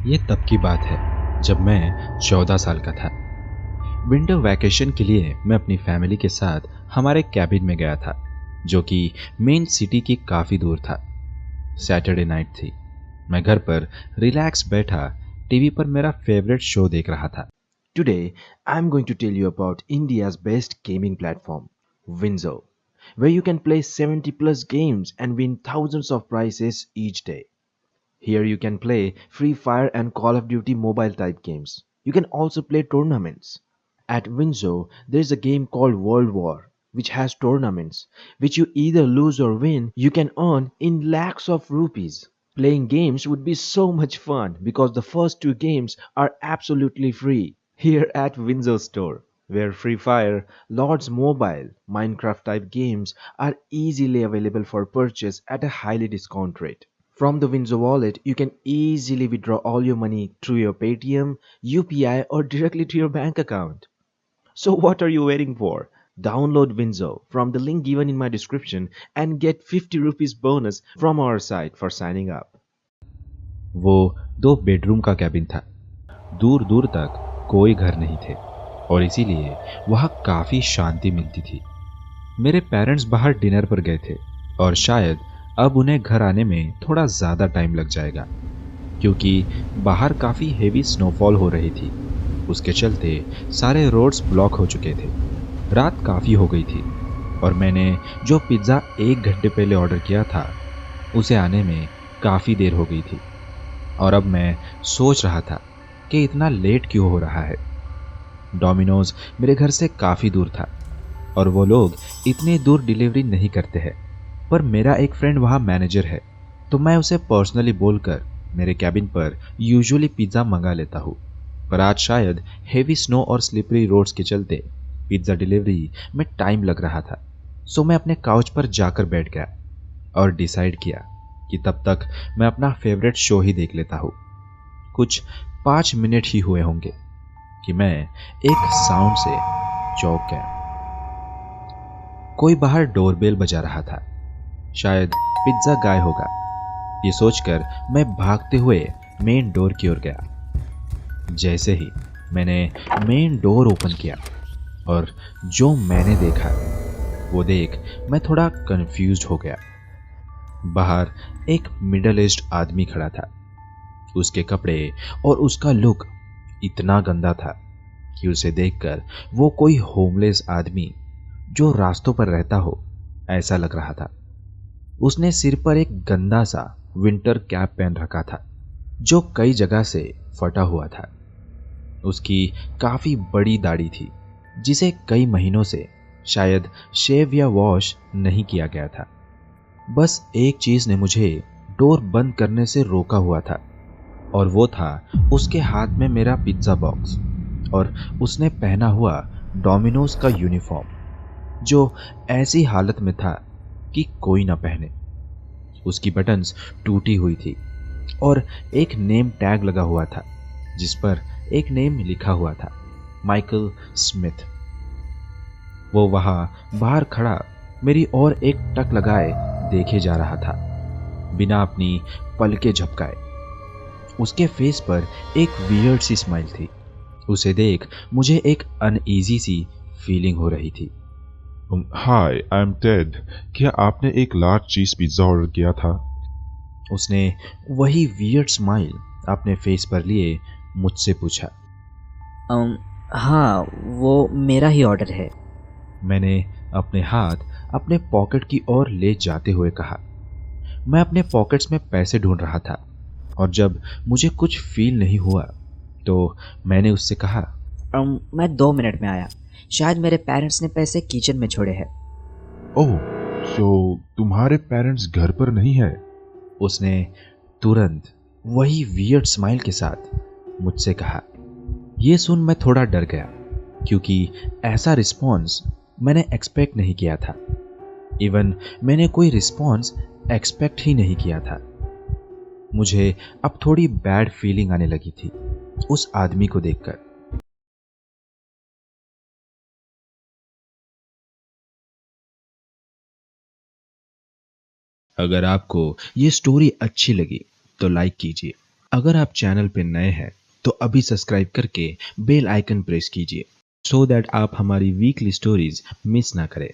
ये तब की बात है जब मैं 14 साल का था। विंटर वैकेशन के लिए मैं अपनी फैमिली के साथ हमारे कैबिन में गया था, जो कि मेन सिटी की काफ़ी दूर था। सैटरडे नाइट थी। मैं घर पर रिलैक्स बैठा टीवी पर मेरा फेवरेट शो देख रहा था। Today, I'm going to tell you about India's best gaming platform, Winzo, where you can play 70 plus games and win thousands of prizes each day. Here you can play Free Fire and Call of Duty mobile type games. You can also play tournaments. At Winzo, there's a game called World War, which has tournaments, which you either lose or win, you can earn in lakhs of rupees. Playing games would be so much fun because the first two games are absolutely free. Here at Windsor Store, where Free Fire, Lords Mobile, Minecraft type games are easily available for purchase at a highly discount rate. From the Windsor wallet, you can easily withdraw all your money through your Paytm, UPI, or directly to your bank account. So, what are you waiting for? Download Winzo from the link given in my description and get 50 rupees bonus from our site for signing up. वो 2 bedroom का cabin था। दूर दूर तक कोई घर नहीं थे और इसीलिए वहाँ काफ़ी शांति मिलती थी। मेरे पेरेंट्स बाहर डिनर पर गए थे और शायद अब उन्हें घर आने में थोड़ा ज़्यादा टाइम लग जाएगा, क्योंकि बाहर काफ़ी हेवी स्नोफॉल हो रही थी। उसके चलते सारे रोड्स ब्लॉक हो चुके थे। रात काफ़ी हो गई थी और मैंने जो पिज़्ज़ा 1 घंटे पहले ऑर्डर किया था उसे आने में काफ़ी देर हो गई थी। और अब मैं सोच रहा था कि इतना लेट क्यों हो रहा है। डोमिनोज मेरे घर से काफ़ी दूर था और वो लोग इतने दूर डिलीवरी नहीं करते हैं, पर मेरा एक फ्रेंड वहाँ मैनेजर है, तो मैं उसे पर्सनली बोलकर मेरे कैबिन पर यूजुअली पिज़्ज़ा मंगा लेता हूँ। पर आज शायद हेवी स्नो और स्लिपरी रोड्स के चलते पिज़्ज़ा डिलीवरी में टाइम लग रहा था। सो मैं अपने काउच पर जाकर बैठ गया और डिसाइड किया कि तब तक मैं अपना फेवरेट शो ही देख लेता हूँ। कुछ 5 मिनट ही हुए होंगे कि मैं एक साउंड से चौंक गया। कोई बाहर डोरबेल बजा रहा था। शायद पिज्जा गाय होगा। ये सोचकर मैं भागते हुए मेन डोर की ओर गया। जैसे ही मैंने मेन डोर ओपन किया और जो मैंने देखा वो देख मैं थोड़ा कंफ्यूज्ड हो गया। बाहर एक मिडल एज्ड आदमी खड़ा था। उसके कपड़े और उसका लुक इतना गंदा था कि उसे देखकर वो कोई होमलेस आदमी जो रास्तों पर रहता हो ऐसा लग रहा था। उसने सिर पर एक गंदा सा विंटर कैप पहन रखा था जो कई जगह से फटा हुआ था। उसकी काफी बड़ी दाढ़ी थी जिसे कई महीनों से शायद शेव या वॉश नहीं किया गया था। बस एक चीज ने मुझे डोर बंद करने से रोका हुआ था और वो था उसके हाथ में मेरा पिज्जा बॉक्स और उसने पहना हुआ डोमिनोज का यूनिफॉर्म, जो ऐसी हालत में था कि कोई ना पहने। उसकी बटन्स टूटी हुई थी और एक नेम टैग लगा हुआ था जिस पर एक नेम लिखा हुआ था, माइकल स्मिथ। वो वहां बाहर खड़ा मेरी ओर एक टक लगाए देखे जा रहा था, बिना अपनी पलकें झपकाए। उसके फेस पर एक वियर्ड सी स्माइल थी। उसे देख मुझे एक अनईजी सी फीलिंग हो रही थी। हाय, आई एम टेड। क्या आपने एक लार्ज चीज पिज्जा ऑर्डर किया था? उसने वही वियर्ड स्माइल अपने फेस पर लिए मुझसे पूछा। अम, हाँ, वो मेरा ही ऑर्डर है। मैंने अपने हाथ अपने पॉकेट की ओर ले जाते हुए कहा। मैं अपने पॉकेट्स में पैसे ढूंढ रहा था और जब मुझे कुछ फील नहीं हुआ तो मैंने उससे कहा, मैं 2 मिनट में आया। शायद मेरे पेरेंट्स ने पैसे किचन में छोड़े हैं। ओह, सो तुम्हारे पेरेंट्स घर पर नहीं है? उसने तुरंत वही वियर्ड स्माइल के साथ मुझसे कहा। यह सुन मैं थोड़ा डर गया क्योंकि ऐसा रिस्पॉन्स मैंने एक्सपेक्ट नहीं किया था। इवन मैंने कोई रिस्पॉन्स एक्सपेक्ट ही नहीं किया था। मुझे अब थोड़ी बैड फीलिंग आने लगी थी उस आदमी को देखकर। अगर आपको ये स्टोरी अच्छी लगी तो लाइक कीजिए अगर आप चैनल पे नए हैं तो अभी सब्सक्राइब करके बेल आइकन प्रेस कीजिए सो दैट आप हमारी वीकली स्टोरीज मिस ना करें।